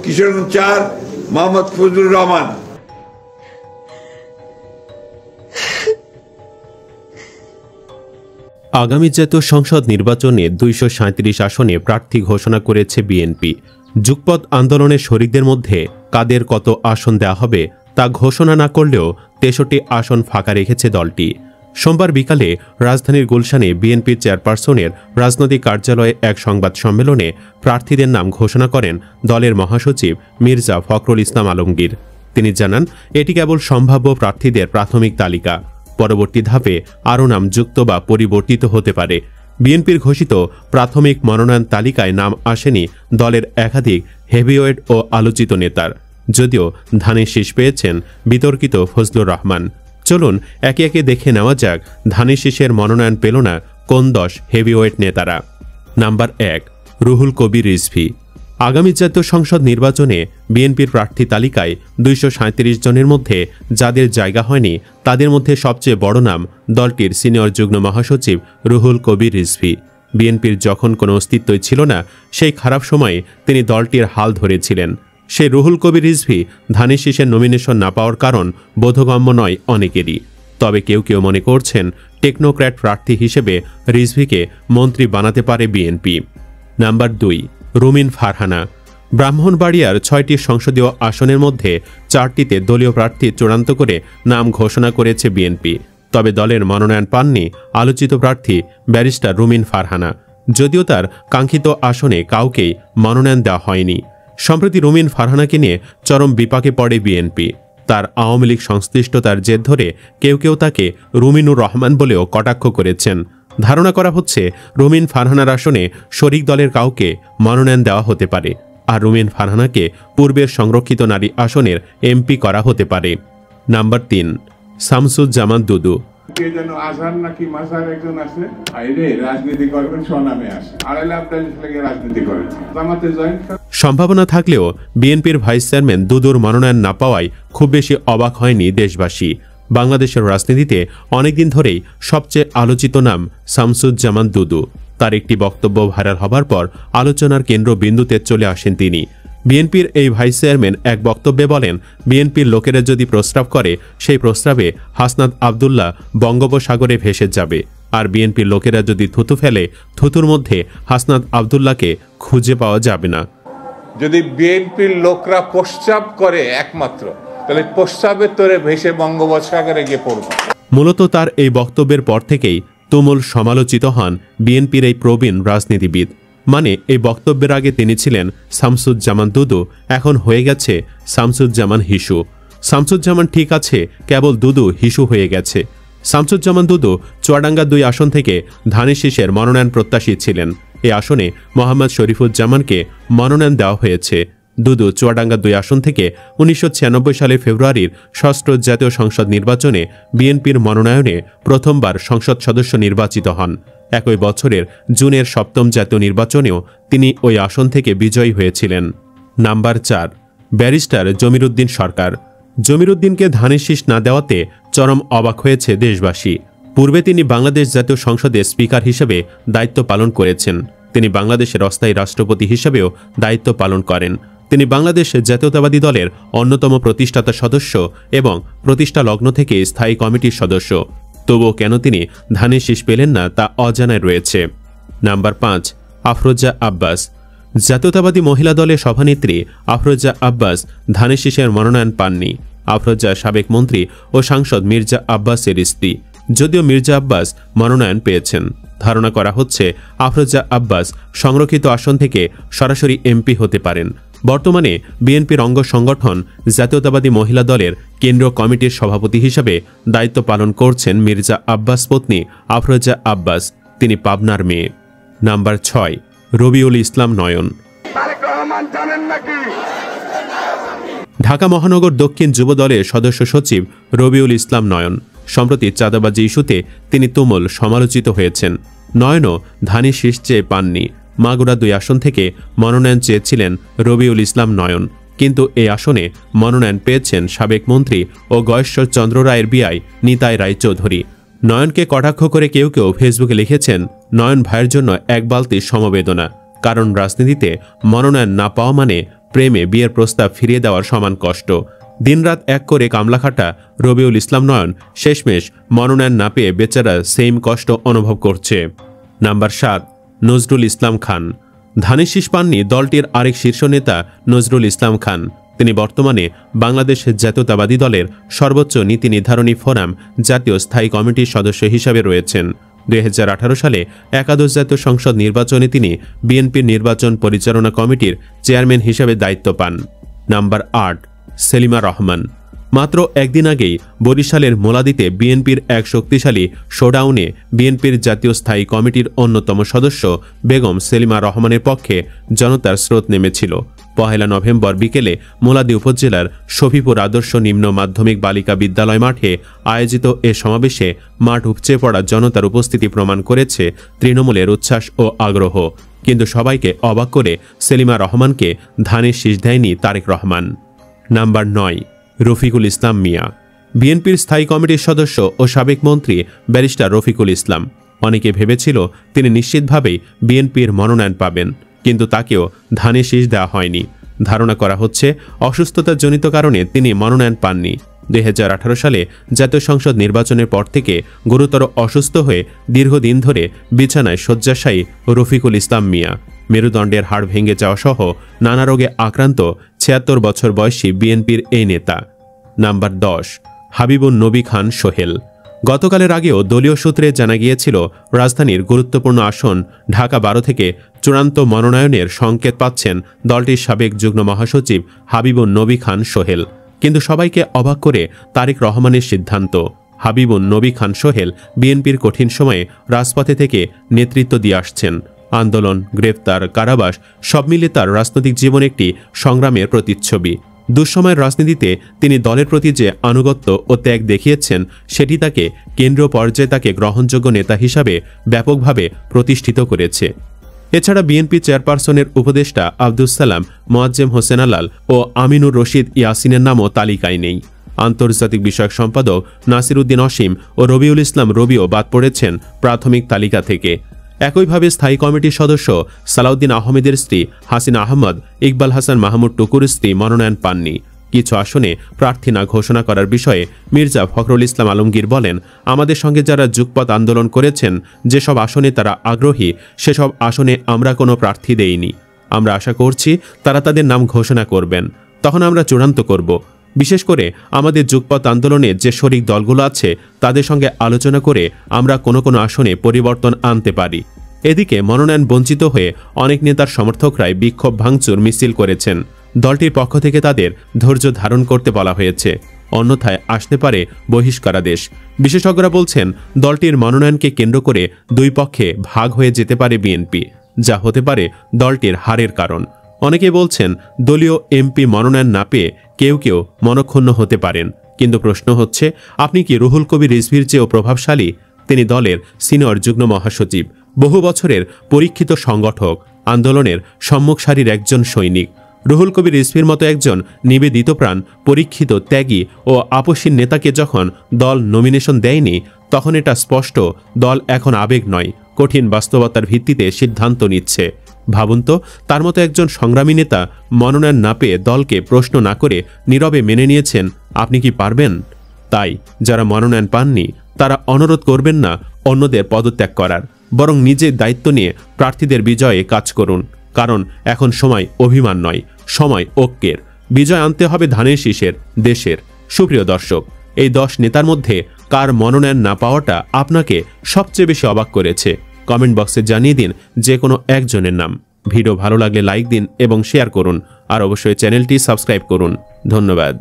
কিশোরগঞ্জ ৪ মোহাম্মদ ফজলুর রহমান। আগামী জাতীয় সংসদ নির্বাচনে ২৩৭ আসনে প্রার্থী ঘোষণা করেছে বিএনপি। যুগপৎ আন্দোলনের শরিকদের মধ্যে কাদের কত আসন দেওয়া হবে তা ঘোষণা না করলেও ৬৩ আসন ফাঁকা রেখেছে দলটি। সোমবার বিকালে রাজধানীর গুলশানে বিএনপির চেয়ারপারসনের রাজনৈতিক কার্যালয়ে এক সংবাদ সম্মেলনে প্রার্থীদের নাম ঘোষণা করেন দলের মহাসচিব মির্জা ফখরুল ইসলাম আলমগীর। তিনি জানান, এটি কেবল সম্ভাব্য প্রার্থীদের প্রাথমিক তালিকা। পরবর্তী ধাপে আরও নাম যুক্ত বা পরিবর্তিত হতে পারে। বিএনপির ঘোষিত প্রাথমিক মনোনয়ন তালিকায় নাম আসেনি দলের একাধিক হেভিওয়েট ও আলোচিত নেতার, যদিও ধানের শীষ পেয়েছেন বিতর্কিত ফজলুর রহমান। চলুন একে একে দেখে নেওয়া যাক ধানের শীষের মনোনয়ন পেল না কোন 10 হেভিওয়েট নেতারা। নাম্বার 1, রুহুল কবির রিজভী। আগামী জাতীয় সংসদ নির্বাচনে বিএনপির প্রার্থী তালিকায় ২৩৭ জনের মধ্যে যাদের জায়গা হয়নি তাদের মধ্যে সবচেয়ে বড় নাম দলটির সিনিয়র যুগ্ম মহাসচিব রুহুল কবির রিজভী। বিএনপির যখন কোনো অস্তিত্বই ছিল না, সেই খারাপ সময়ে তিনি দলটির হাল ধরেছিলেন। সেই রুহুল কবির রিজভী ধানের শীষের নমিনেশন না পাওয়ার কারণ বোধগম্য নয় অনেকেরই। তবে কেউ কেউ মনে করছেন টেকনোক্র্যাট প্রার্থী হিসেবে রিজভীকে মন্ত্রী বানাতে পারে বিএনপি। নাম্বার 2, রুমিন ফারহানা। ব্রাহ্মণবাড়িয়ার 6টি সংসদীয় আসনের মধ্যে 4টিতে দলীয় প্রার্থী চূড়ান্ত করে নাম ঘোষণা করেছে বিএনপি। তবে দলের মনোনয়ন পাননি আলোচিত প্রার্থী ব্যারিস্টার রুমিন ফারহানা, যদিও তার কাঙ্ক্ষিত আসনে কাউকেই মনোনয়ন দেওয়া হয়নি। সম্প্রতি রুমিন ফারহানাকে নিয়ে চরম বিপাকে পড়ে বিএনপি। তার আওয়ামী লীগ সংশ্লিষ্টতার জের ধরে কেউ কেউ তাকে রুমিনুর রহমান বলেও কটাক্ষ করেছেন। ধারণা করা হচ্ছে রুমিন ফারহানার আসনে শরিক দলের কাউকে মনোনয়ন দেওয়া হতে পারে, আর রুমিন ফারহানাকে পূর্বের সংরক্ষিত নারী আসনের এমপি করা হতে পারে। নাম্বার 3, শামসুজ্জামান দুদু। সম্ভাবনা থাকলেও বিএনপির ভাইস চেয়ারম্যান দুদুর মনোনয়ন না পাওয়ায় খুব বেশি অবাক হয়নি দেশবাসী। বাংলাদেশের রাজনীতিতে অনেকদিন ধরেই সবচেয়ে আলোচিত নাম শামসুজ্জামান দুদু। তার একটি বক্তব্য ভাইরাল হবার পর আলোচনার কেন্দ্রবিন্দুতে চলে আসেন তিনি। বিএনপির এই ভাইস চেয়ারম্যান এক বক্তব্যে বলেন, বিএনপির লোকেরা যদি প্রস্রাব করে সেই প্রস্রাবে হাসনাত আবদুল্লাহ বঙ্গোপসাগরে ভেসে যাবে, আর বিএনপির লোকেরা যদি থুতু ফেলে থুতুর মধ্যে হাসনাত আবদুল্লাহকে খুঁজে পাওয়া যাবে না। যদি বিএনপির লোকরা প্রস্রাব করে একমাত্র, তাহলে প্রস্রাবের তোরে ভেসে বঙ্গোপসাগরে গিয়ে পড়বে। মূলত তার এই বক্তব্যের পর থেকেই তুমুল সমালোচিত হন বিএনপির এই প্রবীণ রাজনীতিবিদ। মানে এই বক্তব্যের আগে তিনি ছিলেন শামসুজ্জামান দুদু, এখন হয়ে গেছে শামসুজ্জামান হিসু। শামসুজ্জামান ঠিক আছে, কেবল দুদু হিসু হয়ে গেছে। শামসুজ্জামান দুদু চুয়াডাঙ্গা 2 আসন থেকে ধানের শীষের মনোনয়ন প্রত্যাশী ছিলেন। এই আসনে মোহাম্মদ শরীফুজ্জামানকে মনোনয়ন দেওয়া হয়েছে। দুদু চুয়াডাঙ্গা 2 আসন থেকে 1996 সালের ফেব্রুয়ারির 6ষ্ঠ জাতীয় সংসদ নির্বাচনে বিএনপির মনোনয়নে প্রথমবার সংসদ সদস্য নির্বাচিত হন। একই বছরের জুনের 7ম জাতীয় নির্বাচনেও তিনি ওই আসন থেকে বিজয়ী হয়েছিলেন। নাম্বার 4, ব্যারিস্টার জমির উদ্দিন সরকার। জমির উদ্দিনকে ধানের শীষ না দেওয়াতে চরম অবাক হয়েছে দেশবাসী। পূর্বে তিনি বাংলাদেশ জাতীয় সংসদের স্পিকার হিসেবে দায়িত্ব পালন করেছেন। তিনি বাংলাদেশের অস্থায়ী রাষ্ট্রপতি হিসেবেও দায়িত্ব পালন করেন। তিনি বাংলাদেশ জাতীয়তাবাদী দলের অন্যতম প্রতিষ্ঠাতা সদস্য এবং প্রতিষ্ঠা লগ্ন থেকে স্থায়ী কমিটির সদস্য। তবুও কেন তিনি ধানের শীষ পেলেন না তা অজানায় রয়েছে। নাম্বার 5, আফরোজা আব্বাস। জাতীয়তাবাদী মহিলা দলের সভানেত্রী আফরোজা আব্বাস ধানের শীষের মনোনয়ন পাননি। আফরোজা সাবেক মন্ত্রী ও সাংসদ মির্জা আব্বাসের স্ত্রী, যদিও মির্জা আব্বাস মনোনয়ন পেয়েছেন। ধারণা করা হচ্ছে আফরোজা আব্বাস সংরক্ষিত আসন থেকে সরাসরি এমপি হতে পারেন। বর্তমানে বিএনপির অঙ্গ সংগঠন জাতীয়তাবাদী মহিলা দলের কেন্দ্রীয় কমিটির সভাপতি হিসেবে দায়িত্ব পালন করছেন মির্জা আব্বাস পত্নী আফরোজা আব্বাস। তিনি পাবনার মেয়ে। নাম্বার 6, রবিউল ইসলাম নয়ন। ঢাকা মহানগর দক্ষিণ যুব দলের সদস্য সচিব রবিউল ইসলাম নয়ন। সম্প্রতি চাঁদাবাজি ইস্যুতে তিনি তুমুল সমালোচিত হয়েছেন। নয়নও ধানের শীষ চেয়ে পাননি। মাগুরা 2 আসন থেকে মনোনয়ন চেয়েছিলেন রবিউল ইসলাম নয়ন, কিন্তু এই আসনে মনোনয়ন পেয়েছেন সাবেক মন্ত্রী ও গয়েশ্বর চন্দ্র রায়ের বিআই নিতাই রায়চৌধুরী। নয়নকে কটাক্ষ করে কেউ কেউ ফেসবুকে লিখেছেন, নয়ন ভাইয়ের জন্য এক বালতি সমবেদনা, কারণ রাজনীতিতে মনোনয়ন না পাওয়া মানে প্রেমে বিয়ের প্রস্তাব ফিরিয়ে দেওয়ার সমান কষ্ট। দিনরাত এক করে কামলা খাটা রবিউল ইসলাম নয়ন শেষমেশ মনোনয়ন না পেয়ে বেচারা সেম কষ্ট অনুভব করছে। নাম্বার 7, নজরুল ইসলাম খান। ধানের শীষ পাননি দলটির আরেক শীর্ষ নেতা নজরুল ইসলাম খান। তিনি বর্তমানে বাংলাদেশ জাতীয়তাবাদী দলের সর্বোচ্চ নীতি নির্ধারণী ফোরাম জাতীয় স্থায়ী কমিটির সদস্য হিসাবে রয়েছেন। 2018 সালে একাদশ জাতীয় সংসদ নির্বাচনে তিনি বিএনপির নির্বাচন পরিচালনা কমিটির চেয়ারম্যান হিসাবে দায়িত্ব পান। নাম্বার 8, সেলিমা রহমান। মাত্র একদিন আগেই বরিশালের মোলাদিতে বিএনপির এক শক্তিশালী শোডাউনে বিএনপির জাতীয় স্থায়ী কমিটির অন্যতম সদস্য বেগম সেলিমা রহমানের পক্ষে জনতার স্রোত নেমেছিল। 1 নভেম্বর বিকেলে মোলাদি উপজেলার শফিপুর আদর্শ নিম্ন মাধ্যমিক বালিকা বিদ্যালয় মাঠে আয়োজিত এ সমাবেশে মাঠ উপচে পড়া জনতার উপস্থিতি প্রমাণ করেছে তৃণমূলের উচ্ছ্বাস ও আগ্রহ। কিন্তু সবাইকে অবাক করে সেলিমা রহমানকে ধানের শীষ দেয়নি তারেক রহমান। নাম্বার 9, রফিকুল ইসলাম মিয়া। বিএনপির স্থায়ী কমিটির সদস্য ও সাবেক মন্ত্রী ব্যারিস্টার রফিকুল ইসলাম। অনেকে ভেবেছিল তিনি নিশ্চিতভাবেই বিএনপির মনোনয়ন পাবেন, কিন্তু তাকেও ধানের শীষ দেওয়া হয়নি। ধারণা করা হচ্ছে অসুস্থতাজনিত কারণে তিনি মনোনয়ন পাননি। 2018 সালে জাতীয় সংসদ নির্বাচনের পর থেকে গুরুতর অসুস্থ হয়ে দীর্ঘদিন ধরে বিছানায় শয্যাশায়ী রফিকুল ইসলাম মিয়া। মেরুদণ্ডের হাড় ভেঙে যাওয়া সহ নানা রোগে আক্রান্ত 76 বছর বয়সী বিএনপির এই নেতা। নাম্বার 10, হাবিবুন নবী খান সোহেল। গতকালের আগেও দলীয় সূত্রে জানা গিয়েছিল রাজধানীর গুরুত্বপূর্ণ আসন ঢাকা 12 থেকে চূড়ান্ত মনোনয়নের সংকেত পাচ্ছেন দলটির সাবেক যুগ্ম মহাসচিব হাবিবুন নবী খান সোহেল। কিন্তু সবাইকে অবাক করে তারেক রহমানের সিদ্ধান্ত। হাবিবুন নবী খান সোহেল বিএনপির কঠিন সময়ে রাজপথে থেকে নেতৃত্ব দিয়ে আসছেন। আন্দোলন, গ্রেফতার, কারাবাস সব মিলে তার রাজনৈতিক জীবন একটি সংগ্রামের প্রতিচ্ছবি। দুঃসময়ের রাজনীতিতে তিনি দলের প্রতি যে আনুগত্য ও ত্যাগ দেখিয়েছেন সেটি তাকে কেন্দ্রীয় পর্যায়ে তাকে গ্রহণযোগ্য নেতা হিসাবে ব্যাপকভাবে প্রতিষ্ঠিত করেছে। এছাড়া বিএনপি চেয়ারপারসনের উপদেষ্টা আব্দুস সালাম, মোয়াজ্জেম হোসেন আলাল ও আমিনুর রশিদ ইয়াসিনের নামও তালিকায় নেই। আন্তর্জাতিক বিষয়ক সম্পাদক নাসির উদ্দিন অসীম ও রবিউল ইসলাম রবিও বাদ পড়েছেন প্রাথমিক তালিকা থেকে। একইভাবে স্থায়ী কমিটির সদস্য সালাউদ্দিন আহমেদের স্ত্রী হাসিনা আহমদ, ইকবাল হাসান মাহমুদ টুকুর স্ত্রী মনোনয়ন পাননি। কিছু আসনে প্রার্থী না ঘোষণা করার বিষয়ে মির্জা ফখরুল ইসলাম আলমগীর বলেন, আমাদের সঙ্গে যারা যুগপৎ আন্দোলন করেছেন যেসব আসনে তারা আগ্রহী সেসব আসনে আমরা কোনো প্রার্থী দেইনি। আমরা আশা করছি তারা তাদের নাম ঘোষণা করবেন, তখন আমরা চূড়ান্ত করব। বিশেষ করে আমাদের যুগপৎ আন্দোলনে যে শরিক দলগুলো আছে তাদের সঙ্গে আলোচনা করে আমরা কোনো কোনো আসনে পরিবর্তন আনতে পারি। এদিকে মনোনয়ন বঞ্চিত হয়ে অনেক নেতার সমর্থকরাই বিক্ষোভ ভাঙচুর মিছিল করেছেন। দলটির পক্ষ থেকে তাদের ধৈর্য ধারণ করতে বলা হয়েছে, অন্যথায় আসতে পারে বহিষ্কারাদেশ। বিশেষজ্ঞরা বলছেন দলটির মনোনয়নকে কেন্দ্র করে দুই পক্ষে ভাগ হয়ে যেতে পারে বিএনপি, যা হতে পারে দলটির হারের কারণ। অনেকে বলছেন দলীয় এমপি মনোনয়ন না পেয়ে কেউ কেউ মনক্ষুণ্ণ হতে পারেন। কিন্তু প্রশ্ন হচ্ছে, আপনি কি রুহুল কবির রিজভির চেয়েও প্রভাবশালী? তিনি দলের সিনিয়র যুগ্ম মহাসচিব, বহু বছরের পরীক্ষিত সংগঠক, আন্দোলনের সম্মুখ সারির একজন সৈনিক। রুহুল কবির রিজভির মতো একজন নিবেদিত প্রাণ, পরীক্ষিত, ত্যাগী ও আপসীন নেতাকে যখন দল নমিনেশন দেয়নি, তখন এটা স্পষ্ট দল এখন আবেগ নয়, কঠিন বাস্তবতার ভিত্তিতে সিদ্ধান্ত নিচ্ছে। ভাবুন তো, তার মতো একজন সংগ্রামী নেতা মনোনয়ন না পেয়ে দলকে প্রশ্ন না করে নীরবে মেনে নিয়েছেন। আপনি কি পারবেন? তাই যারা মনোনয়ন পাননি তারা অনুরোধ করবেন না অন্যদের পদত্যাগ করার, বরং নিজের দায়িত্ব নিয়ে প্রার্থীদের বিজয়ে কাজ করুন। কারণ এখন সময় অভিমান নয়, সময় ঐক্যের। বিজয় আনতে হবে ধানের শীষের, দেশের। সুপ্রিয় দর্শক, এই 10 নেতার মধ্যে কার মনোনয়ন না পাওয়াটা আপনাকে সবচেয়ে বেশি অবাক করেছে? কমেন্ট বক্সে জানিয়ে দিন যে কোনো একজনের নাম। ভিডিও ভালো লাগলে লাইক দিন এবং শেয়ার করুন, আর অবশ্যই চ্যানেলটি সাবস্ক্রাইব করুন। ধন্যবাদ।